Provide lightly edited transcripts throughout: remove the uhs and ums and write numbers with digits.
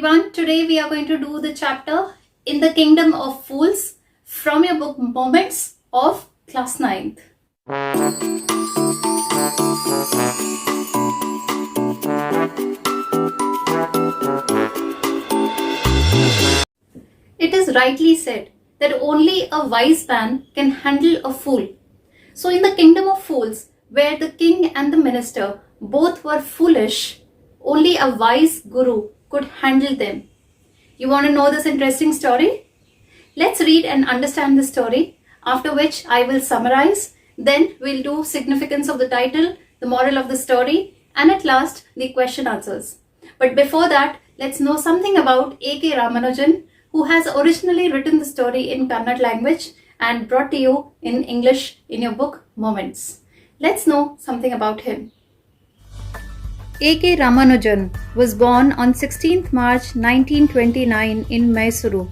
everyone. Today we are going to do the chapter In the Kingdom of Fools from your book Moments of Class 9th. It is rightly said that only a wise man can handle a fool. So in the kingdom of fools, where the king and the minister both were foolish, only a wise guru could handle them. You want to know this interesting story? Let's read and understand the story, after which I will summarize. Then we'll do significance of the title, the moral of the story, and at last the question answers. But before that, let's know something about A.K. Ramanujan, who has originally written the story in Kannada language and brought to you in English in your book Moments. Let's know something about him. A.K. Ramanujan was born on 16th March 1929 in Mysuru.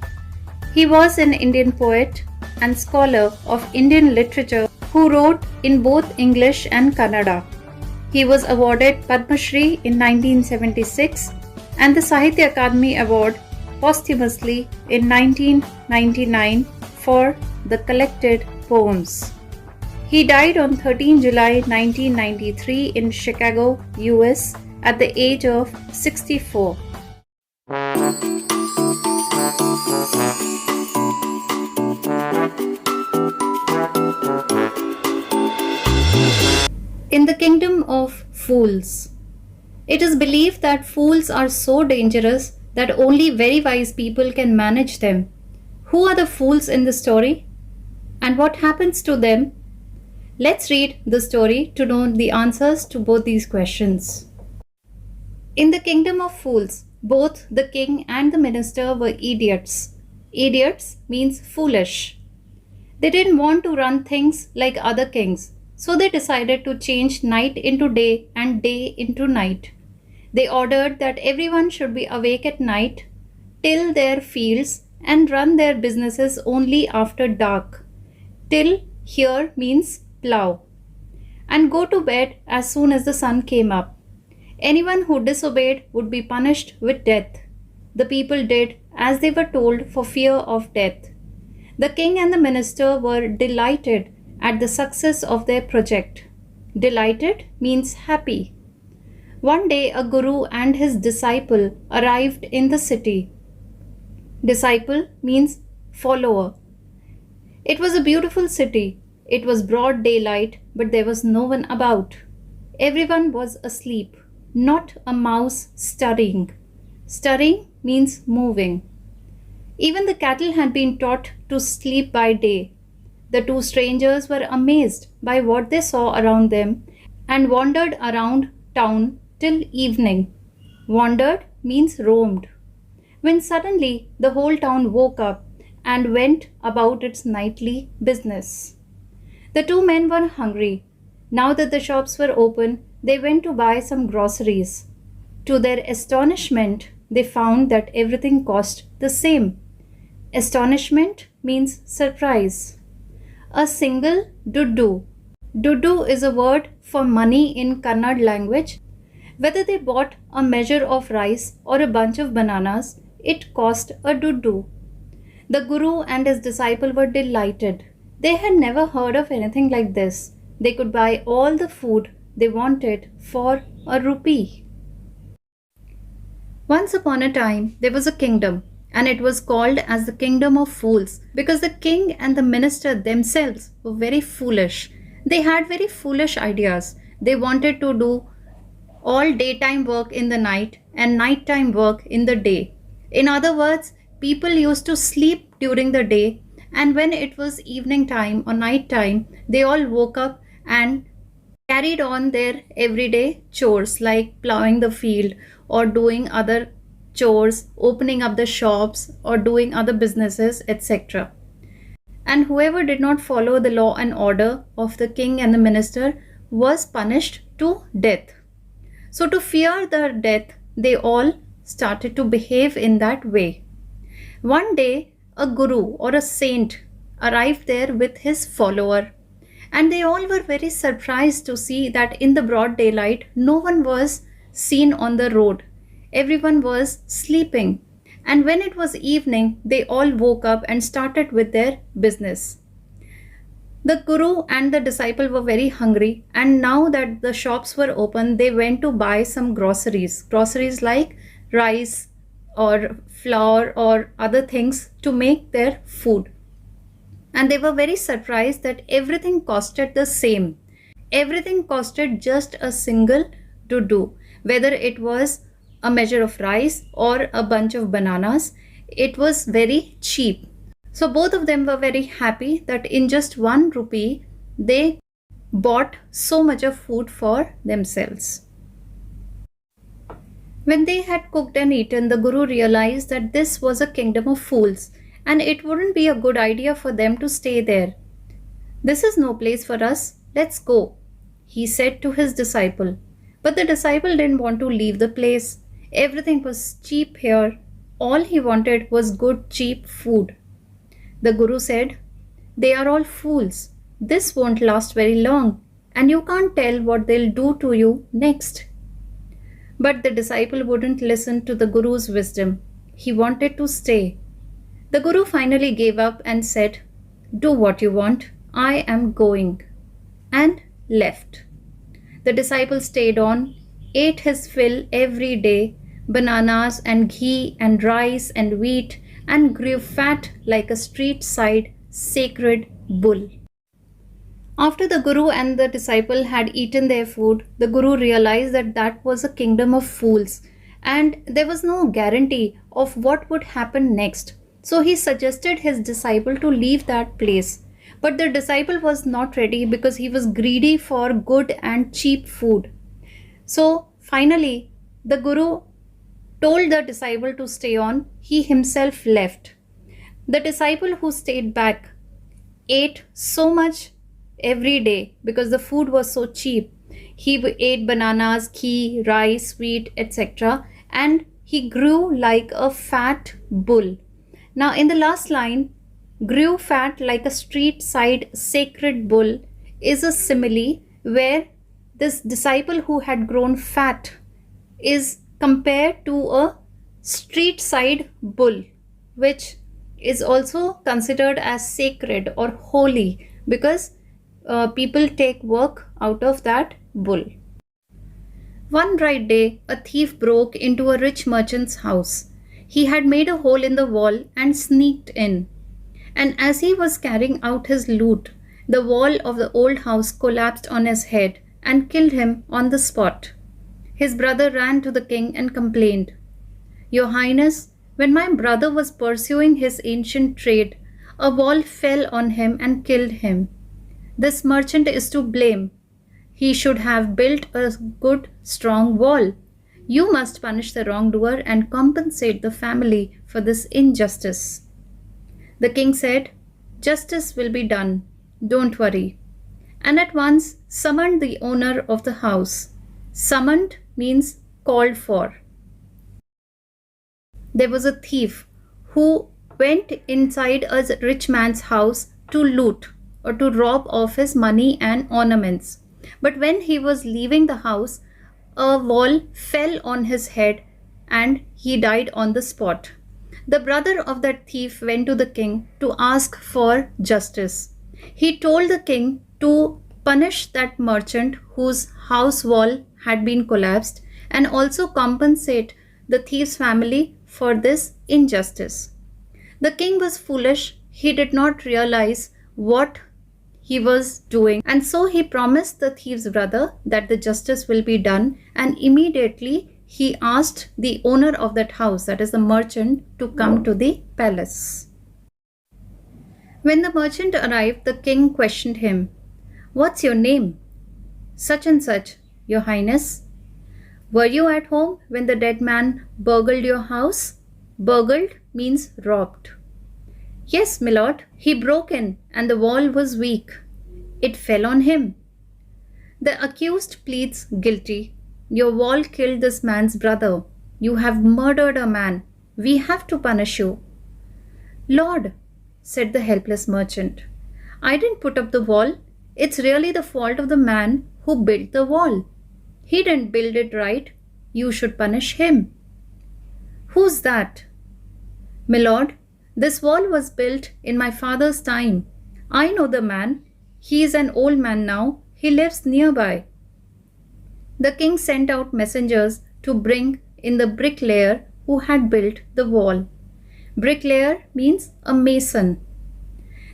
He was an Indian poet and scholar of Indian literature who wrote in both English and Kannada. He was awarded Padma Shri in 1976 and the Sahitya Akademi Award posthumously in 1999 for the collected poems. He died on 13 July 1993 in Chicago, US at the age of 64. In the kingdom of fools. It is believed that fools are so dangerous that only very wise people can manage them. Who are the fools in the story? And what happens to them? Let's read the story to know the answers to both these questions. In the kingdom of fools, both the king and the minister were idiots. Idiots means foolish. They didn't want to run things like other kings, so they decided to change night into day and day into night. They ordered that everyone should be awake at night, till their fields, and run their businesses only after dark. Till here means plow. And go to bed as soon as the sun came up. Anyone who disobeyed would be punished with death. The people did as they were told for fear of death. The king and the minister were delighted at the success of their project. Delighted means happy. One day a guru and his disciple arrived in the city. Disciple means follower. It was a beautiful city. It was broad daylight, but there was no one about. Everyone was asleep, not a mouse stirring. Stirring means moving. Even the cattle had been taught to sleep by day. The two strangers were amazed by what they saw around them and wandered around town till evening. Wandered means roamed. When suddenly the whole town woke up and went about its nightly business. The two men were hungry. Now that the shops were open, they went to buy some groceries. To their astonishment, they found that everything cost the same. Astonishment means surprise. A single duddu. Duddu is a word for money in Kannada language. Whether they bought a measure of rice or a bunch of bananas, it cost a duddu. The guru and his disciple were delighted. They had never heard of anything like this. They could buy all the food they wanted for a rupee. Once upon a time, there was a kingdom, and it was called as the kingdom of fools because the king and the minister themselves were very foolish. They had very foolish ideas. They wanted to do all daytime work in the night and nighttime work in the day. In other words, people used to sleep during the day, and when it was evening time or night time, they all woke up and carried on their everyday chores like plowing the field or doing other chores, opening up the shops or doing other businesses, etc. And whoever did not follow the law and order of the king and the minister was punished to death. So to fear the death, they all started to behave in that way. One day, a guru or a saint arrived there with his follower, and they all were very surprised to see that in the broad daylight, no one was seen on the road. everyone was sleeping. And when it was evening, they all woke up and started with their business. The guru and the disciple were very hungry, and now that the shops were open, they went to buy some groceries. Groceries like rice or flour or other things to make their food. And they were very surprised that everything costed the same. Everything costed just a single to do, whether it was a measure of rice or a bunch of bananas. It was very cheap. So both of them were very happy that in just 1 rupee they bought so much of food for themselves. When they had cooked and eaten, the Guru realized that this was a kingdom of fools and it wouldn't be a good idea for them to stay there. "This is no place for us, let's go," he said to his disciple. But the disciple didn't want to leave the place. Everything was cheap here. All he wanted was good, cheap food. The Guru said, "They are all fools. This won't last very long, and you can't tell what they'll do to you next." But the disciple wouldn't listen to the Guru's wisdom. He wanted to stay. The Guru finally gave up and said, "Do what you want. I am going," and left. The disciple stayed on, ate his fill every day, bananas and ghee and rice and wheat, and grew fat like a street side sacred bull. After the Guru and the disciple had eaten their food, the Guru realized that that was a kingdom of fools and there was no guarantee of what would happen next. So he suggested his disciple to leave that place. But the disciple was not ready because he was greedy for good and cheap food. So finally, the Guru told the disciple to stay on. He himself left. The disciple who stayed back ate so much every day because the food was so cheap. He ate bananas, ghee, rice, wheat, etc. and he grew like a fat bull. Now in the last line, grew fat like a street side sacred bull is a simile where this disciple who had grown fat is compared to a street side bull, which is also considered as sacred or holy because people take work out of that bull. One bright day, a thief broke into a rich merchant's house. He had made a hole in the wall and sneaked in. And as he was carrying out his loot, the wall of the old house collapsed on his head and killed him on the spot. His brother ran to the king and complained, "Your Highness, when my brother was pursuing his ancient trade, a wall fell on him and killed him. This merchant is to blame. He should have built a good, strong wall. You must punish the wrongdoer and compensate the family for this injustice." The king said, "Justice will be done. Don't worry," and at once summoned the owner of the house. Summoned means called for. There was a thief who went inside a rich man's house to loot or to rob of his money and ornaments. But when he was leaving the house, a wall fell on his head and he died on the spot. The brother of that thief went to the king to ask for justice. He told the king to punish that merchant whose house wall had been collapsed and also compensate the thief's family for this injustice. The king was foolish. He did not realize what he was doing, and so he promised the thief's brother that the justice will be done, and immediately he asked the owner of that house, that is the merchant, to come to the palace. When the merchant arrived, the king questioned him, "What's your name?" "Such and such, Your Highness." "Were you at home when the dead man burgled your house?" Burgled means robbed. "Yes, my lord. He broke in and the wall was weak. It fell on him." The accused pleads guilty. "Your wall killed this man's brother. You have murdered a man. We have to punish you." "Lord," said the helpless merchant, "I didn't put up the wall. It's really the fault of the man who built the wall. He didn't build it right. You should punish him." Who's that? My lord, this wall was built in my father's time. I know the man. He is an old man now. He lives nearby. The king sent out messengers to bring in the bricklayer who had built the wall. Bricklayer means a mason.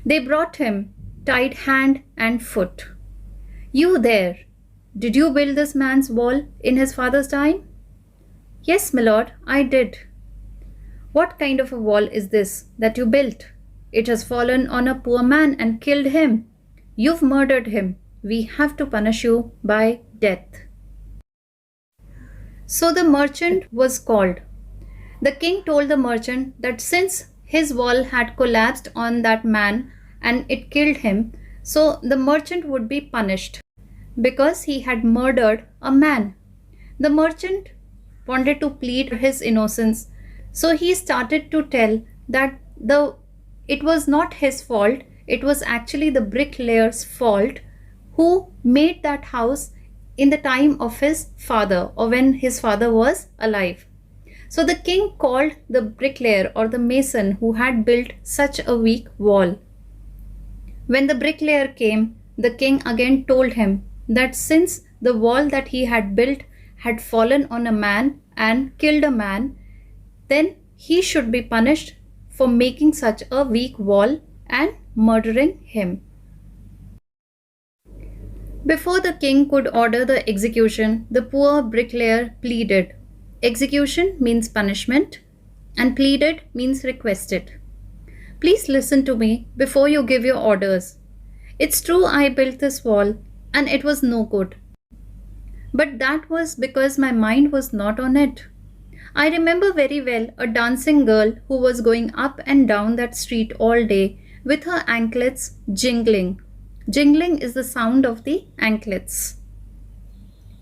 They brought him, tied hand and foot. You there, did you build this man's wall in his father's time? Yes, my lord, I did. What kind of a wall is this that you built? It has fallen on a poor man and killed him. You've murdered him. We have to punish you by death. So the merchant was called. The king told the merchant that since his wall had collapsed on that man and it killed him, so the merchant would be punished because he had murdered a man. The merchant wanted to plead his innocence, so he started to tell that it was not his fault, it was actually the bricklayer's fault who made that house in the time of his father or when his father was alive. So the king called the bricklayer or the mason who had built such a weak wall. When the bricklayer came, the king again told him that since the wall that he had built had fallen on a man and killed a man, then he should be punished for making such a weak wall and murdering him. Before the king could order the execution, the poor bricklayer pleaded. Execution means punishment and pleaded means requested. Please listen to me before you give your orders. It's true I built this wall and it was no good. But that was because my mind was not on it. I remember very well a dancing girl who was going up and down that street all day with her anklets jingling. Jingling is the sound of the anklets.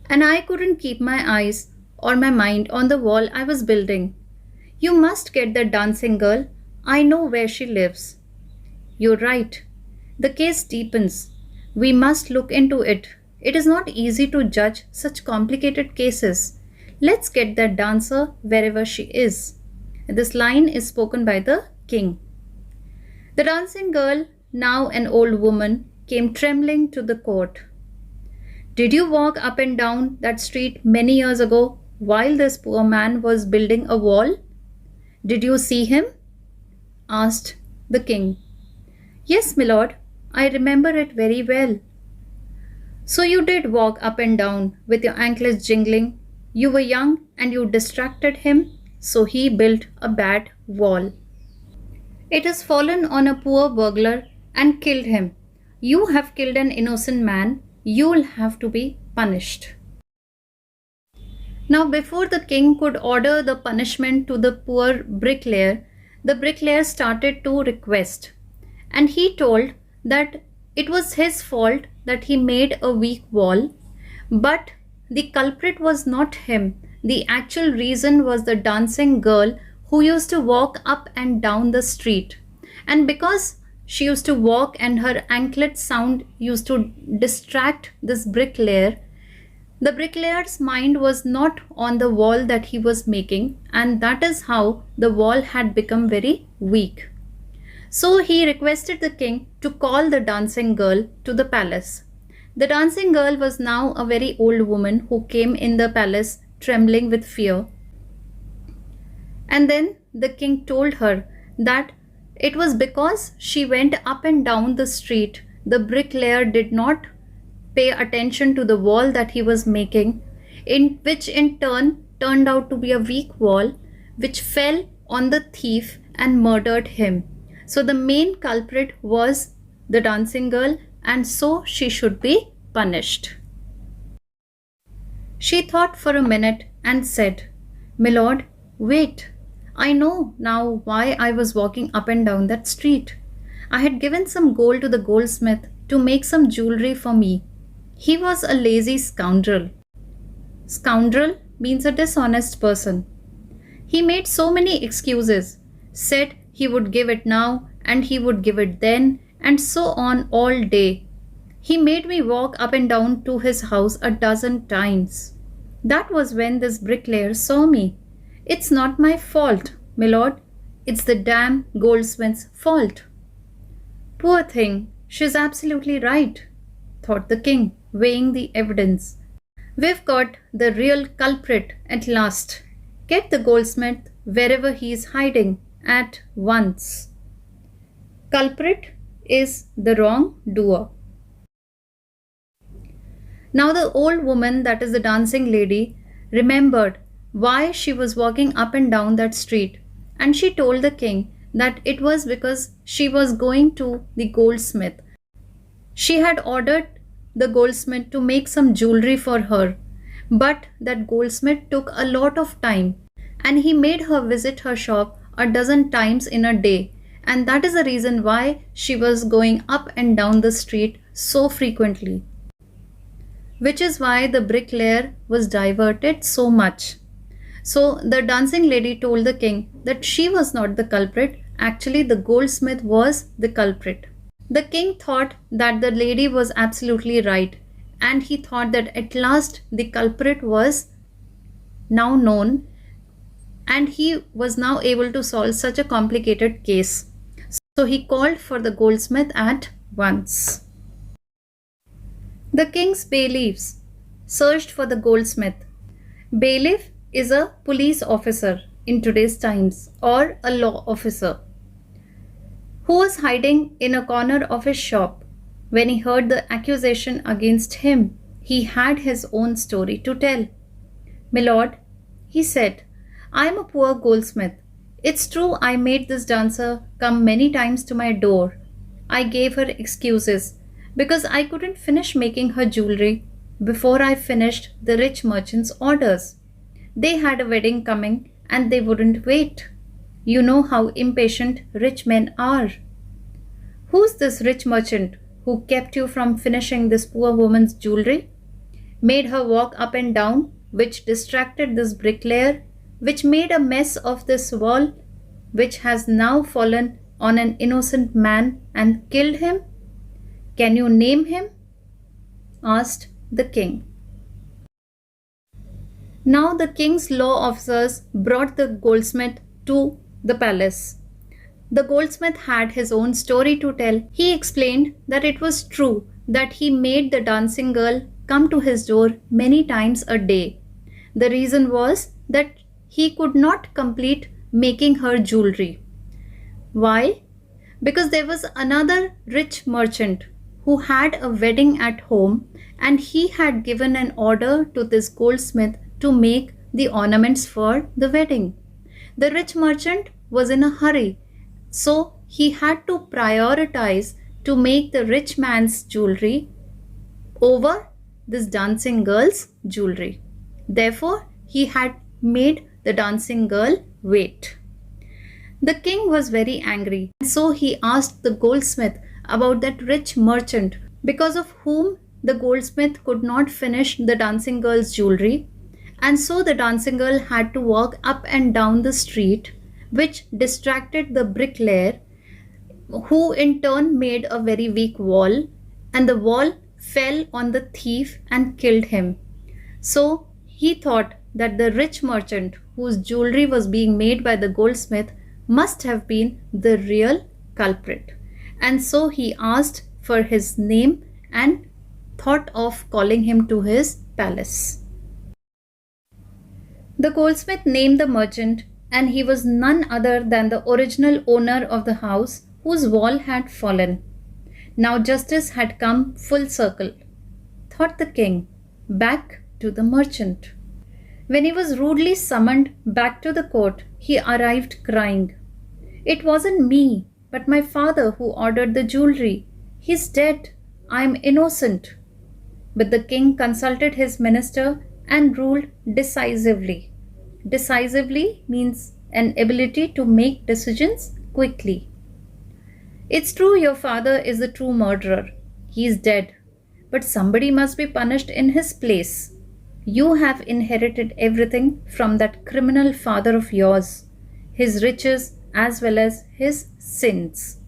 And I couldn't keep my eyes or my mind on the wall I was building. You must get that dancing girl. I know where she lives. You're right. The case deepens. We must look into it. It is not easy to judge such complicated cases. Let's get that dancer wherever she is. This line is spoken by the king. The dancing girl, now an old woman, came trembling to the court. Did you walk up and down that street many years ago while this poor man was building a wall? Did you see him? Asked the king. Yes, my lord, I remember it very well. So you did walk up and down with your anklets jingling. You were young and you distracted him, so he built a bad wall. It has fallen on a poor burglar and killed him. You have killed an innocent man. You will have to be punished. Now, before the king could order the punishment to the poor bricklayer, the bricklayer started to request. And he told that it was his fault that he made a weak wall, but the culprit was not him. The actual reason was the dancing girl who used to walk up and down the street. And because she used to walk and her anklet sound used to distract this bricklayer, the bricklayer's mind was not on the wall that he was making, and that is how the wall had become very weak. So he requested the king to call the dancing girl to the palace. The dancing girl was now a very old woman who came in the palace trembling with fear. And then the king told her that it was because she went up and down the street, the bricklayer did not pay attention to the wall that he was making, which in turn turned out to be a weak wall, which fell on the thief and murdered him. So the main culprit was the dancing girl, and so she should be punished. She thought for a minute and said, "My lord, wait. I know now why I was walking up and down that street. I had given some gold to the goldsmith to make some jewelry for me. He was a lazy scoundrel." Scoundrel means a dishonest person. He made so many excuses, said he would give it now and he would give it then, and so on all day. He made me walk up and down to his house a dozen times. That was when this bricklayer saw me. It's not my fault, my lord. It's the damn goldsmith's fault. Poor thing, she's absolutely right, thought the king, weighing the evidence. We've got the real culprit at last. Get the goldsmith wherever he is hiding at once. Culprit is the wrongdoer. Now the old woman, that is the dancing lady, remembered why she was walking up and down that street, and she told the king that it was because she was going to the goldsmith. She had ordered the goldsmith to make some jewelry for her, but that goldsmith took a lot of time and he made her visit her shop a dozen times in a day, and that is the reason why she was going up and down the street so frequently. Which is why the bricklayer was diverted so much. So the dancing lady told the king that she was not the culprit, actually, the goldsmith was the culprit. The king thought that the lady was absolutely right, and he thought that at last the culprit was now known and he was now able to solve such a complicated case. So he called for the goldsmith at once. The king's bailiffs searched for the goldsmith. Bailiff is a police officer in today's times, or a law officer, who was hiding in a corner of his shop. When he heard the accusation against him, he had his own story to tell. "My lord," he said, "I am a poor goldsmith. It's true I made this dancer come many times to my door. I gave her excuses because I couldn't finish making her jewelry before I finished the rich merchant's orders. They had a wedding coming and they wouldn't wait. You know how impatient rich men are. Who's this rich merchant who kept you from finishing this poor woman's jewelry? Made her walk up and down, which distracted this bricklayer, which made a mess of this wall, which has now fallen on an innocent man and killed him? Can you name him?" asked the king. Now the king's law officers brought the goldsmith to the palace. The goldsmith had his own story to tell. He explained that it was true that he made the dancing girl come to his door many times a day. The reason was that he could not complete making her jewelry. Why? Because there was another rich merchant who had a wedding at home, and he had given an order to this goldsmith to make the ornaments for the wedding. The rich merchant was in a hurry, so he had to prioritize to make the rich man's jewelry over this dancing girl's jewelry. Therefore, he had made the dancing girl wait. The king was very angry, and so he asked the goldsmith about that rich merchant, because of whom the goldsmith could not finish the dancing girl's jewelry, and so the dancing girl had to walk up and down the street, which distracted the bricklayer, who in turn made a very weak wall, and the wall fell on the thief and killed him. So he thought that the rich merchant whose jewelry was being made by the goldsmith must have been the real culprit. And so he asked for his name and thought of calling him to his palace. The goldsmith named the merchant, and he was none other than the original owner of the house whose wall had fallen. Now justice had come full circle, thought the king, back to the merchant. When he was rudely summoned back to the court, he arrived crying. "It wasn't me, but my father who ordered the jewelry. He's dead. I am innocent." But the king consulted his minister and ruled decisively. Decisively means an ability to make decisions quickly. "It's true your father is the true murderer. He is dead. But somebody must be punished in his place. You have inherited everything from that criminal father of yours, his riches as well as his sins."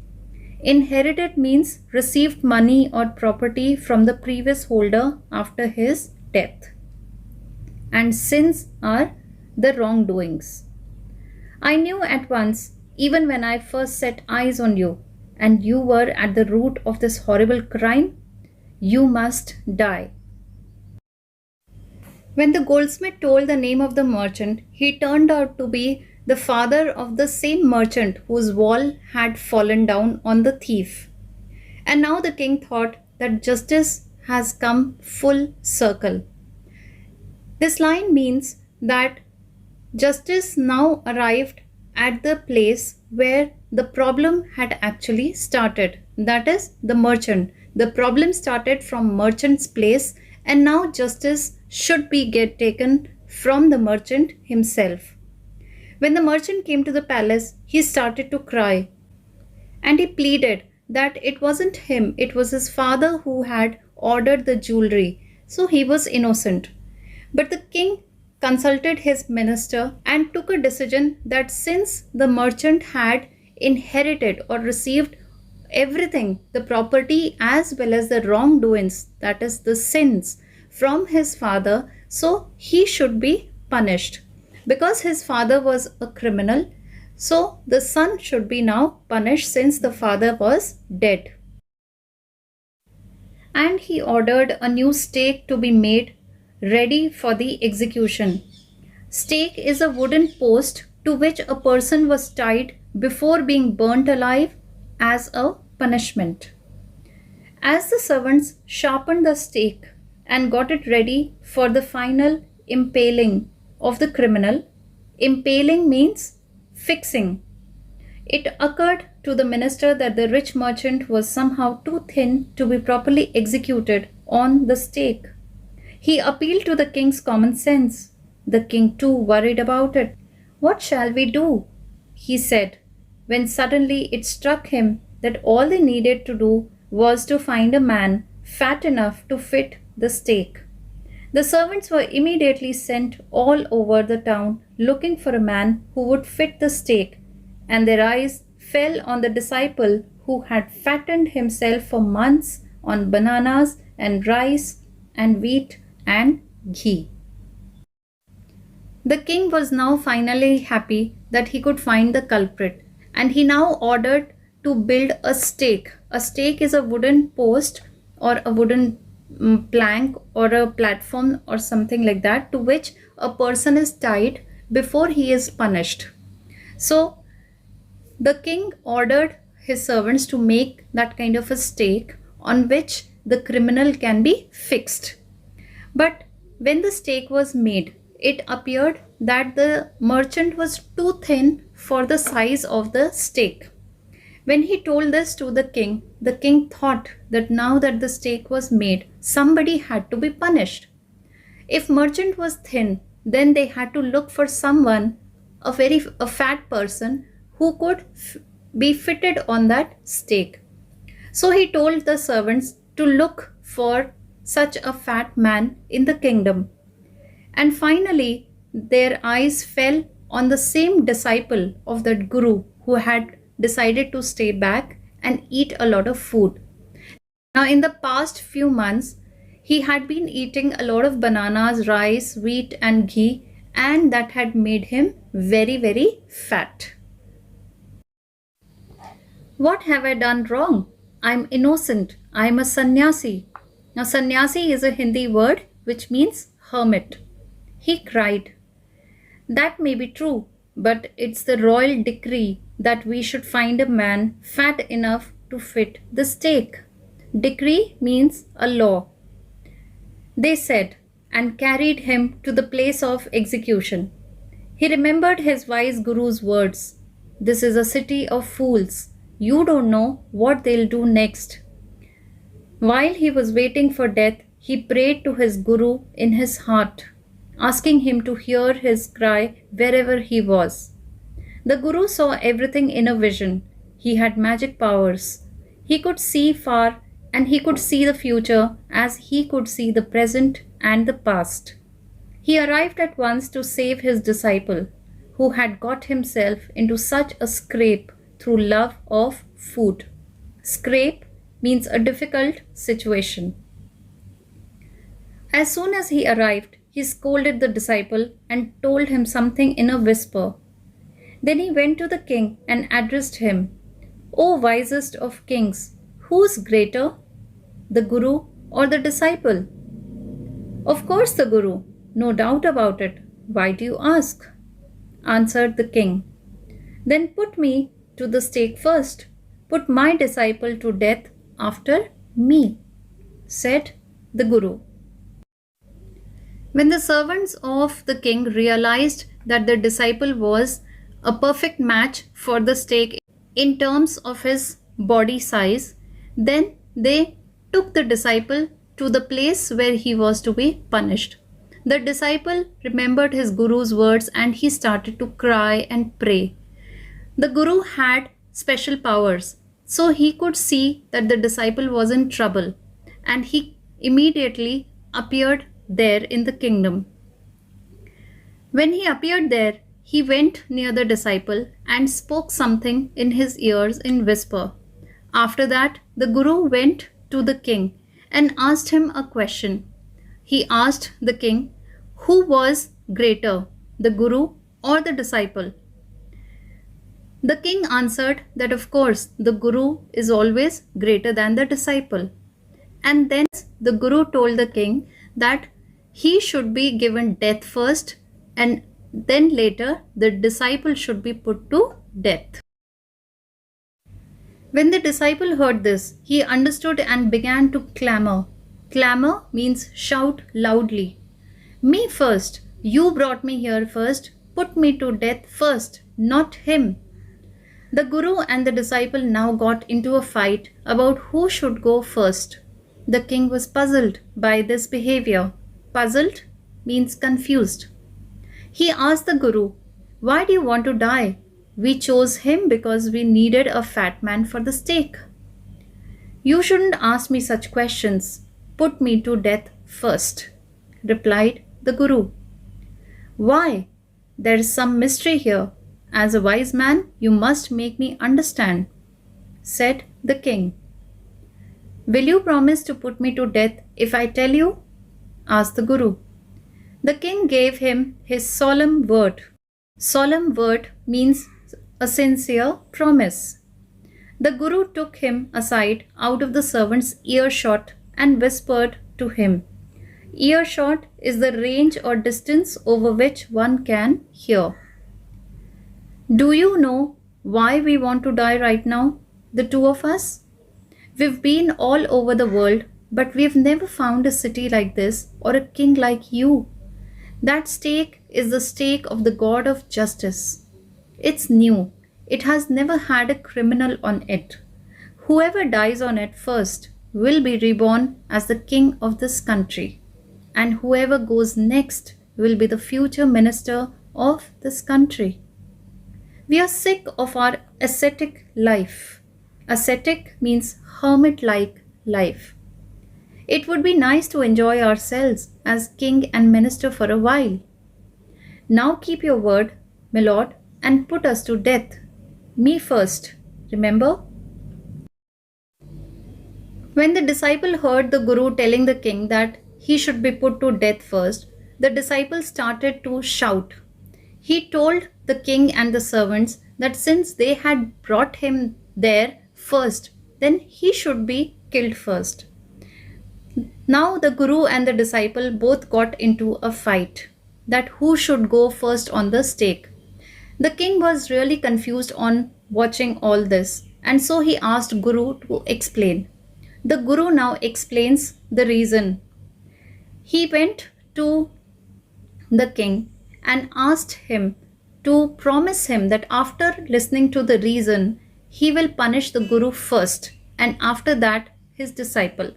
Inherited means received money or property from the previous holder after his death. And sins are the wrongdoings. I knew at once, even when I first set eyes on you, and you were at the root of this horrible crime. You must die. When the goldsmith told the name of the merchant, he turned out to be the father of the same merchant whose wall had fallen down on the thief. And now the king thought that justice has come full circle. This line means that justice now arrived at the place where the problem had actually started. That is, the merchant. The problem started from merchant's place, and now justice should be taken from the merchant himself. When the merchant came to the palace, he started to cry, and he pleaded that it wasn't him, it was his father who had ordered the jewelry, so he was innocent. But the king consulted his minister and took a decision that since the merchant had inherited or received everything, the property as well as the wrongdoings, that is, the sins, from his father, so he should be punished. Because his father was a criminal, so the son should be now punished since the father was dead. And he ordered a new stake to be made ready for the execution. Stake is a wooden post to which a person was tied before being burnt alive as a punishment. As the servants sharpened the stake and got it ready for the final impaling of the criminal, impaling means fixing. It occurred to the minister that the rich merchant was somehow too thin to be properly executed on the stake. He appealed to the king's common sense. The king too worried about it. "What shall we do?" he said, when suddenly it struck him that all they needed to do was to find a man fat enough to fit the stake. The servants were immediately sent all over the town looking for a man who would fit the stake, and their eyes fell on the disciple who had fattened himself for months on bananas and rice and wheat and ghee. The king was now finally happy that he could find the culprit, and he now ordered to build a stake. A stake is a wooden post or a wooden plank or a platform or something like that to which a person is tied before he is punished. So the king ordered his servants to make that kind of a stake on which the criminal can be fixed. But when the stake was made, it appeared that the merchant was too thin for the size of the stake. When he told this to the king thought that now that the stake was made, somebody had to be punished. If merchant was thin, then they had to look for someone, a fat person who could be fitted on that stake. So he told the servants to look for such a fat man in the kingdom. And finally, their eyes fell on the same disciple of that guru who had decided to stay back and eat a lot of food. Now, in the past few months, he had been eating a lot of bananas, rice, wheat, and ghee, and that had made him very, very fat. What have I done wrong? I'm innocent. I'm a sannyasi. Now, sannyasi is a Hindi word which means hermit. He cried. That may be true, but it's the royal decree that we should find a man fat enough to fit the stake. Decree means a law. They said, and carried him to the place of execution. He remembered his wise guru's words. This is a city of fools. You don't know what they'll do next. While he was waiting for death, he prayed to his guru in his heart, asking him to hear his cry wherever he was. The guru saw everything in a vision. He had magic powers. He could see far and he could see the future as he could see the present and the past. He arrived at once to save his disciple, who had got himself into such a scrape through love of food. Scrape means a difficult situation. As soon as he arrived, he scolded the disciple and told him something in a whisper. Then he went to the king and addressed him, O wisest of kings, who's greater, the Guru or the disciple? Of course, the Guru, no doubt about it. Why do you ask? Answered the king. Then put me to the stake first. Put my disciple to death after me, said the Guru. When the servants of the king realized that the disciple was a perfect match for the stake in terms of his body size, then they took the disciple to the place where he was to be punished. The disciple remembered his guru's words and he started to cry and pray. The guru had special powers, so he could see that the disciple was in trouble and he immediately appeared there in the kingdom. When he appeared there, he went near the disciple and spoke something in his ears in whisper. After that, the guru went to the king and asked him a question. He asked the king, who was greater, the guru or the disciple? The king answered that of course the guru is always greater than the disciple. And then the guru told the king that he should be given death first and then later the disciple should be put to death. When the disciple heard this, he understood and began to clamor. Clamor means shout loudly. Me first, you brought me here first, put me to death first, not him. The guru and the disciple now got into a fight about who should go first. The king was puzzled by this behavior. Puzzled means confused. He asked the guru, why do you want to die? We chose him because we needed a fat man for the stake. You shouldn't ask me such questions. Put me to death first, replied the guru. Why? There is some mystery here. As a wise man, you must make me understand, said the king. Will you promise to put me to death if I tell you? Asked the guru. The king gave him his solemn word. Solemn word means a sincere promise. The guru took him aside out of the servant's earshot and whispered to him. Earshot is the range or distance over which one can hear. Do you know why we want to die right now, the two of us? We've been all over the world, but we've never found a city like this or a king like you. That stake is the stake of the God of justice. It's new. It has never had a criminal on it. Whoever dies on it first will be reborn as the king of this country. And whoever goes next will be the future minister of this country. We are sick of our ascetic life. Ascetic means hermit-like life. It would be nice to enjoy ourselves as king and minister for a while. Now keep your word, my lord, and put us to death. Me first, remember? When the disciple heard the guru telling the king that he should be put to death first, the disciple started to shout. He told the king and the servants that since they had brought him there first, then he should be killed first. Now the guru and the disciple both got into a fight that who should go first on the stake. The king was really confused on watching all this, and so he asked Guru to explain. The Guru now explains the reason. He went to the king and asked him to promise him that after listening to the reason, he will punish the Guru first and after that his disciple.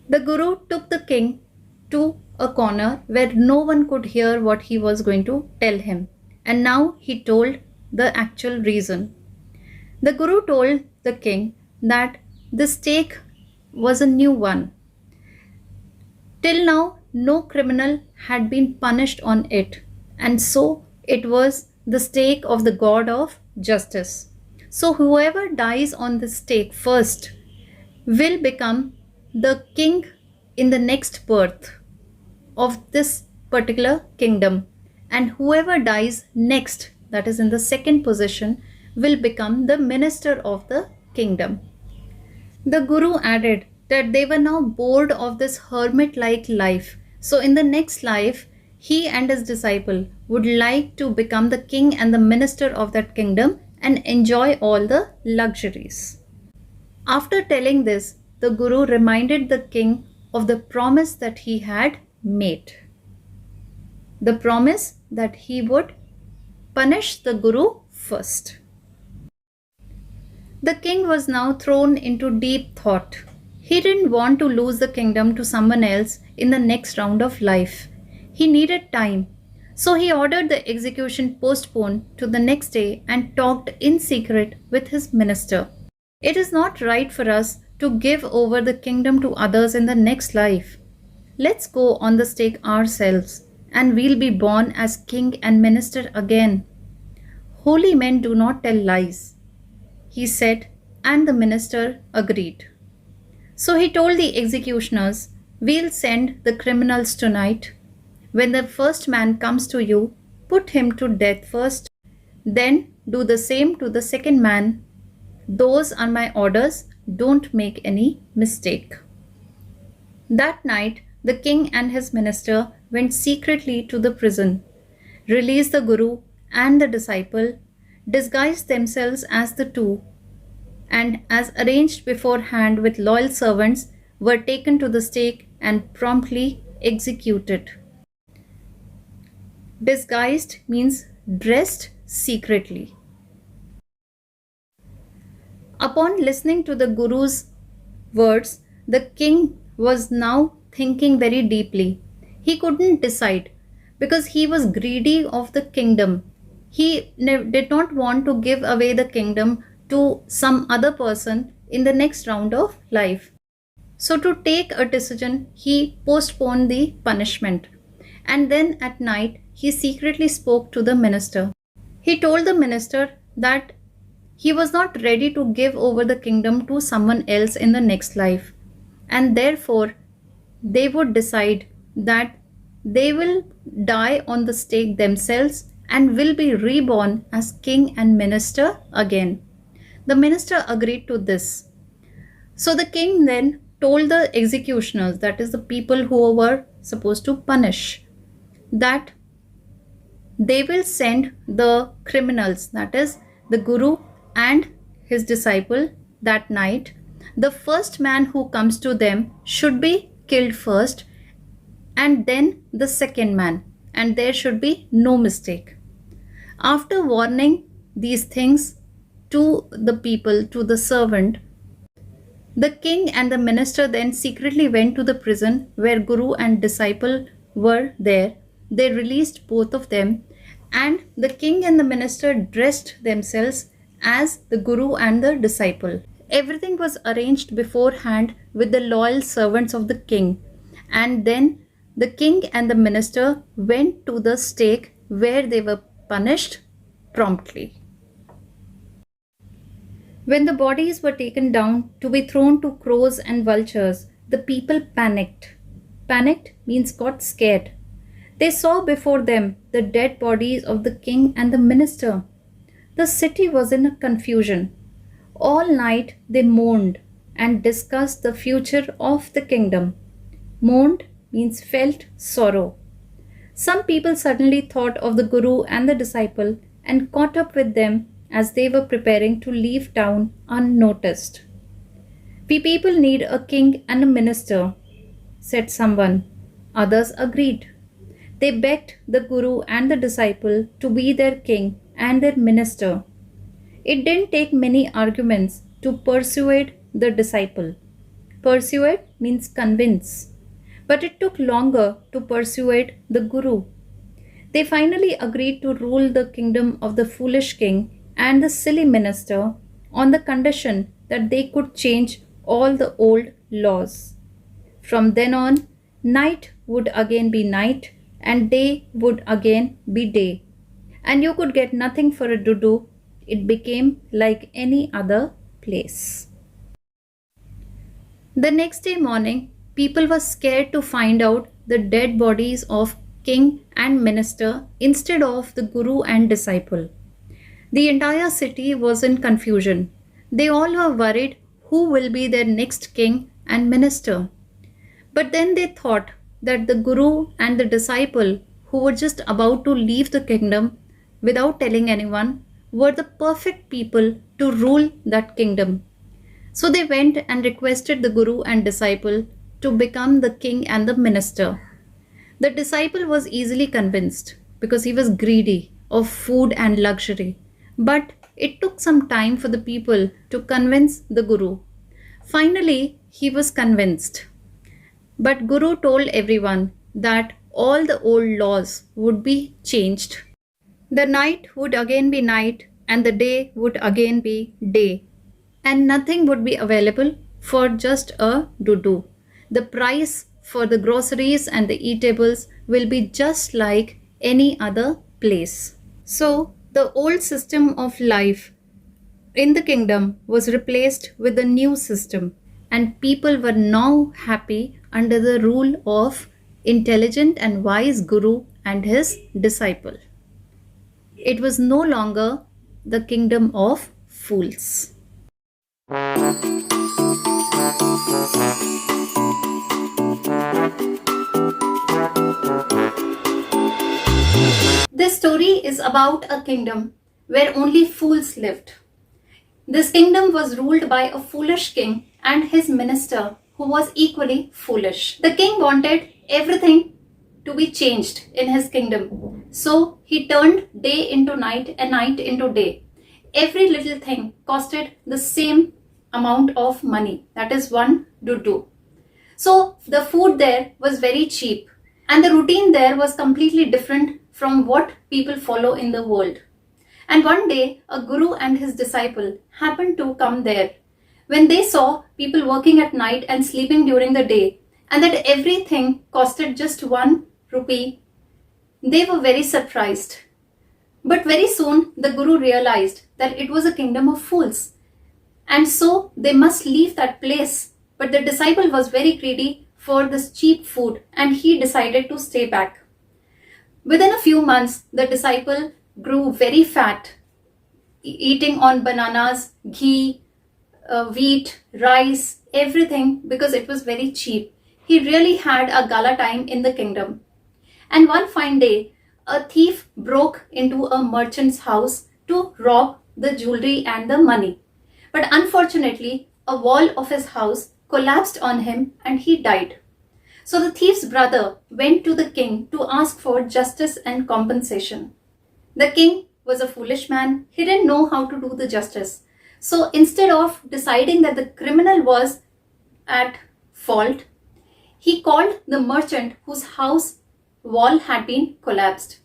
The Guru took the king to a corner where no one could hear what he was going to tell him. And now he told the actual reason. The Guru told the king that the stake was a new one. Till now, no criminal had been punished on it, and so it was the stake of the God of justice. So whoever dies on the stake first will become the king in the next birth of this particular kingdom, and whoever dies next, that is in the second position, will become the minister of the kingdom. The Guru added that they were now bored of this hermit like life. So, in the next life, he and his disciple would like to become the king and the minister of that kingdom and enjoy all the luxuries. After telling this, the Guru reminded the king of the promise that he had made. The promise that he would punish the Guru first. The king was now thrown into deep thought. He didn't want to lose the kingdom to someone else in the next round of life. He needed time. So he ordered the execution postponed to the next day and talked in secret with his minister. It is not right for us to give over the kingdom to others in the next life. Let's go on the stake ourselves, and we'll be born as king and minister again. Holy men do not tell lies, he said, and the minister agreed. So he told the executioners, we'll send the criminals tonight. When the first man comes to you, put him to death first. Then do the same to the second man. Those are my orders. Don't make any mistake. That night, the king and his minister went secretly to the prison, released the Guru and the disciple, disguised themselves as the two, and as arranged beforehand with loyal servants, were taken to the stake and promptly executed. Disguised means dressed secretly. Upon listening to the Guru's words, the king was now thinking very deeply. He couldn't decide because he was greedy of the kingdom. He did not want to give away the kingdom to some other person in the next round of life. So, to take a decision, he postponed the punishment. And then at night, he secretly spoke to the minister. He told the minister that he was not ready to give over the kingdom to someone else in the next life, and therefore they would decide that they will die on the stake themselves and will be reborn as king and minister again. The minister agreed to this. So the king then told the executioners, that is the people who were supposed to punish, that they will send the criminals, that is the Guru and his disciple, that night. The first man who comes to them should be killed first, and then the second man, and there should be no mistake. After warning these things to the people, to the servant, the king and the minister then secretly went to the prison where Guru and disciple were there. They released both of them, and the king and the minister dressed themselves as the Guru and the disciple. Everything was arranged beforehand with the loyal servants of the king, and then the king and the minister went to the stake where they were punished promptly. When the bodies were taken down to be thrown to crows and vultures, the people panicked. Panicked means got scared. They saw before them the dead bodies of the king and the minister. The city was in a confusion. All night they mourned and discussed the future of the kingdom. Mourned means felt sorrow. Some people suddenly thought of the Guru and the disciple and caught up with them as they were preparing to leave town unnoticed. We people need a king and a minister, said someone. Others agreed. They begged the Guru and the disciple to be their king and their minister. It didn't take many arguments to persuade the disciple. Persuade means convince. But it took longer to persuade the Guru. They finally agreed to rule the kingdom of the foolish king and the silly minister on the condition that they could change all the old laws. From then on, night would again be night and day would again be day. And you could get nothing for a dudu. It became like any other place. The next day morning, people were scared to find out the dead bodies of king and minister instead of the guru and disciple. The entire city was in confusion. They all were worried who will be their next king and minister. But then they thought that the guru and the disciple who were just about to leave the kingdom without telling anyone were the perfect people to rule that kingdom. So they went and requested the guru and disciple to become the king and the minister. The disciple was easily convinced because he was greedy of food and luxury. But it took some time for the people to convince the guru. Finally, he was convinced. But Guru told everyone that all the old laws would be changed. The night would again be night and the day would again be day. And nothing would be available for just a dudu. The price for the groceries and the eatables will be just like any other place. So, the old system of life in the kingdom was replaced with a new system, and people were now happy under the rule of intelligent and wise Guru and his disciple. It was no longer the kingdom of fools. This story is about a kingdom where only fools lived. This kingdom was ruled by a foolish king and his minister who was equally foolish. The king wanted everything to be changed in his kingdom. So he turned day into night and night into day. Every little thing costed the same amount of money, that is one dudu. So the food there was very cheap and the routine there was completely different from what people follow in the world. And one day, a guru and his disciple happened to come there. When they saw people working at night and sleeping during the day, and that everything costed just 1 rupee, they were very surprised. But very soon, the guru realized that it was a kingdom of fools. And so they must leave that place. But the disciple was very greedy for this cheap food and he decided to stay back. Within a few months, the disciple grew very fat, eating on bananas, ghee, wheat, rice, everything because it was very cheap. He really had a gala time in the kingdom. And one fine day, a thief broke into a merchant's house to rob the jewelry and the money. But unfortunately, a wall of his house collapsed on him and he died. So the thief's brother went to the king to ask for justice and compensation. The king was a foolish man. He didn't know how to do the justice. So instead of deciding that the criminal was at fault, he called the merchant whose house wall had been collapsed.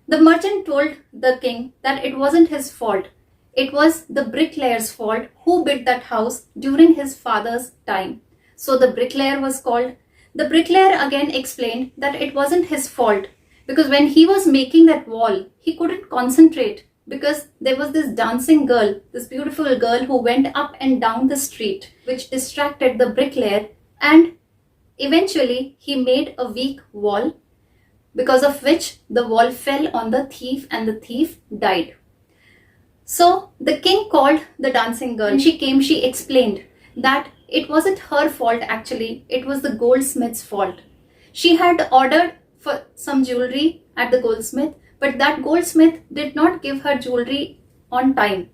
The merchant told the king that it wasn't his fault. It was the bricklayer's fault who built that house during his father's time. So the bricklayer was called. The bricklayer again explained that it wasn't his fault because when he was making that wall, he couldn't concentrate because there was this dancing girl, this beautiful girl who went up and down the street, which distracted the bricklayer, and eventually he made a weak wall because of which the wall fell on the thief and the thief died. So the king called the dancing girl. When she came, she explained that it wasn't her fault actually, it was the goldsmith's fault. She had ordered for some jewelry at the goldsmith, but that goldsmith did not give her jewelry on time.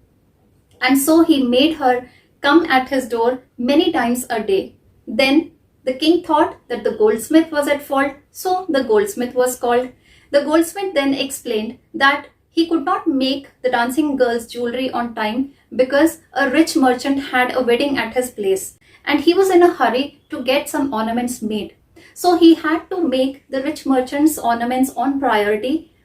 And so he made her come at his door many times a day. Then the king thought that the goldsmith was at fault, so the goldsmith was called. The goldsmith then explained that he could not make the dancing girl's jewelry on time because a rich merchant had a wedding at his place and he was in a hurry to get some ornaments made. So he had to make the rich merchant's ornaments on priority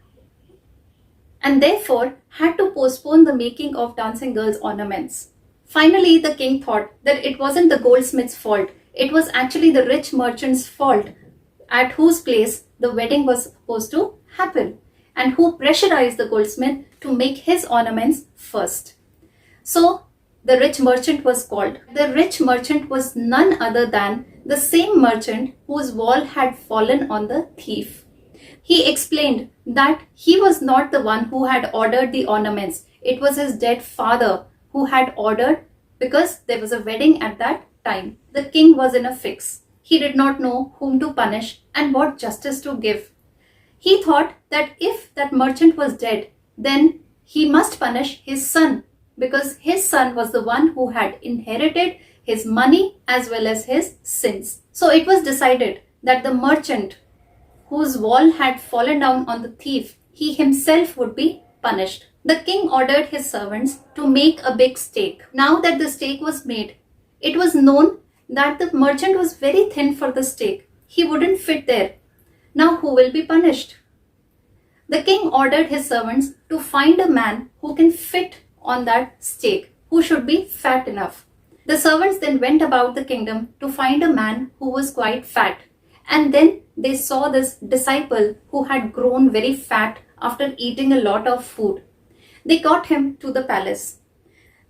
and therefore had to postpone the making of dancing girl's ornaments. Finally, the king thought that it wasn't the goldsmith's fault. It was actually the rich merchant's fault at whose place the wedding was supposed to happen and who pressurized the goldsmith to make his ornaments first. So the rich merchant was called. The rich merchant was none other than the same merchant whose wall had fallen on the thief. He explained that he was not the one who had ordered the ornaments. It was his dead father who had ordered, because there was a wedding at that time. The king was in a fix. He did not know whom to punish and what justice to give. He thought that if that merchant was dead, then he must punish his son, because his son was the one who had inherited his money as well as his sins. So it was decided that the merchant whose wall had fallen down on the thief, he himself would be punished. The king ordered his servants to make a big stake. Now that the stake was made, it was known that the merchant was very thin for the stake. He wouldn't fit there. Now who will be punished? The king ordered his servants to find a man who can fit on that stake, who should be fat enough. The servants then went about the kingdom to find a man who was quite fat. And then they saw this disciple who had grown very fat after eating a lot of food. They got him to the palace.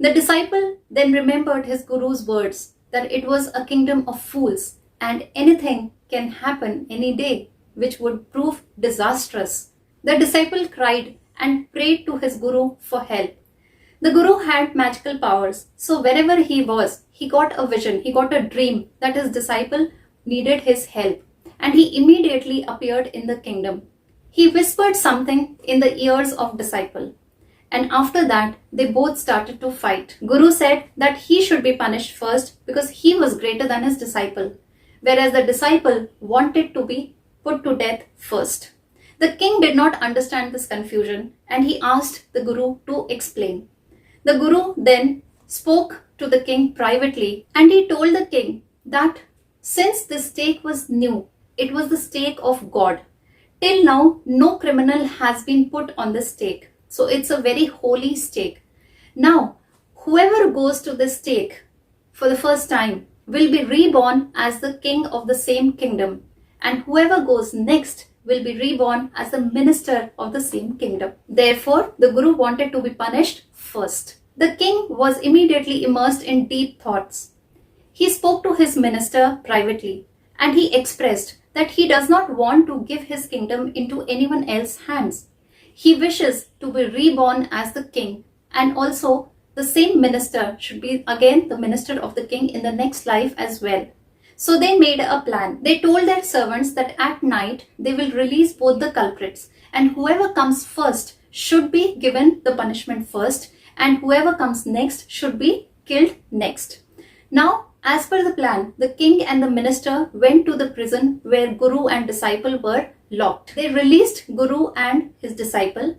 The disciple then remembered his guru's words that it was a kingdom of fools and anything can happen any day, which would prove disastrous. The disciple cried and prayed to his guru for help. The guru had magical powers, so wherever he was, he got a vision, he got a dream that his disciple needed his help, and he immediately appeared in the kingdom. He whispered something in the ears of disciple, and after that they both started to fight. Guru said that he should be punished first because he was greater than his disciple, whereas the disciple wanted to be put to death first. The king did not understand this confusion and he asked the guru to explain. The guru then spoke to the king privately and he told the king that since this stake was new, it was the stake of God. Till now, no criminal has been put on the stake. So it's a very holy stake. Now, whoever goes to this stake for the first time will be reborn as the king of the same kingdom. And whoever goes next will be reborn as the minister of the same kingdom. Therefore, the guru wanted to be punished first. The king was immediately immersed in deep thoughts. He spoke to his minister privately and he expressed that he does not want to give his kingdom into anyone else's hands. He wishes to be reborn as the king, and also the same minister should be again the minister of the king in the next life as well. So they made a plan. They told their servants that at night they will release both the culprits and whoever comes first should be given the punishment first and whoever comes next should be killed next. Now, as per the plan, the king and the minister went to the prison where Guru and disciple were locked. They released Guru and his disciple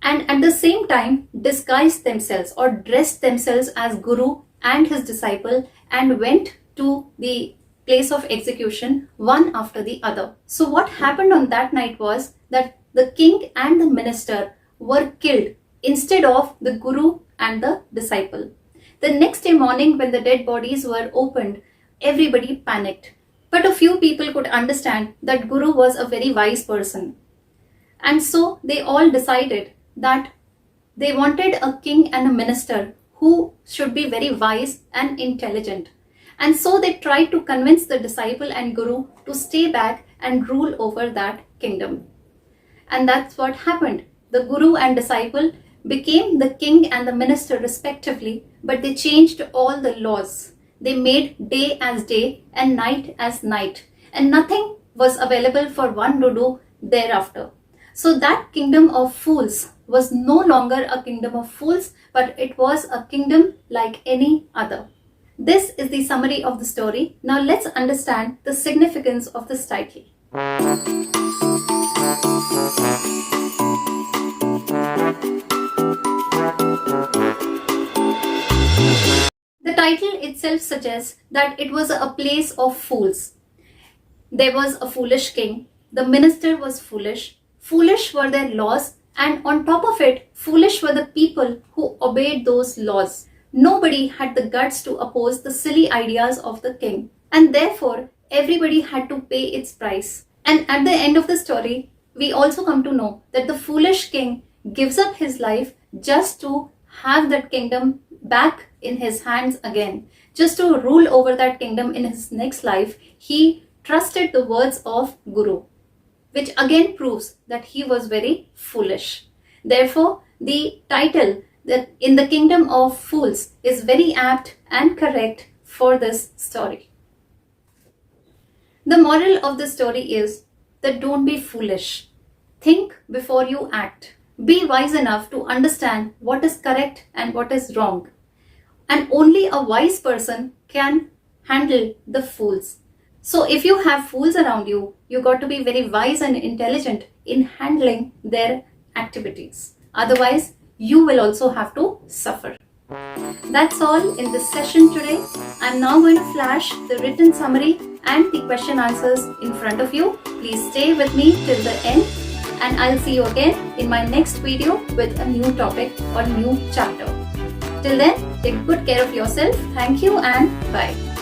and at the same time disguised themselves or dressed themselves as Guru and his disciple and went to the place of execution one after the other. So what happened on that night was that the king and the minister were killed instead of the Guru and the disciple. The next day morning when the dead bodies were opened, everybody panicked. But a few people could understand that Guru was a very wise person. And so they all decided that they wanted a king and a minister who should be very wise and intelligent. And so they tried to convince the disciple and Guru to stay back and rule over that kingdom. And that's what happened. The Guru and disciple became the king and the minister respectively, but they changed all the laws. They made day as day and night as night, and nothing was available for one to do thereafter. So that kingdom of fools was no longer a kingdom of fools, but it was a kingdom like any other. This is the summary of the story. Now let's understand the significance of this title. The title itself suggests that it was a place of fools. There was a foolish king, the minister was foolish, foolish were their laws, and on top of it, foolish were the people who obeyed those laws. Nobody had the guts to oppose the silly ideas of the king, and therefore everybody had to pay its price. And at the end of the story, we also come to know that the foolish king gives up his life just to have that kingdom back in his hands again, just to rule over that kingdom in his next life. He trusted the words of Guru. which again proves that he was very foolish. Therefore, the title that In the Kingdom of Fools is very apt and correct for this story. The moral of the story is that don't be foolish. Think before you act. Be wise enough to understand what is correct and what is wrong. And only a wise person can handle the fools. So if you have fools around you, you got to be very wise and intelligent in handling their activities. Otherwise, you will also have to suffer. That's all in this session today. I'm now going to flash the written summary and the question answers in front of you. Please stay with me till the end, and I'll see you again in my next video with a new topic or new chapter. Till then, take good care of yourself. Thank you and bye.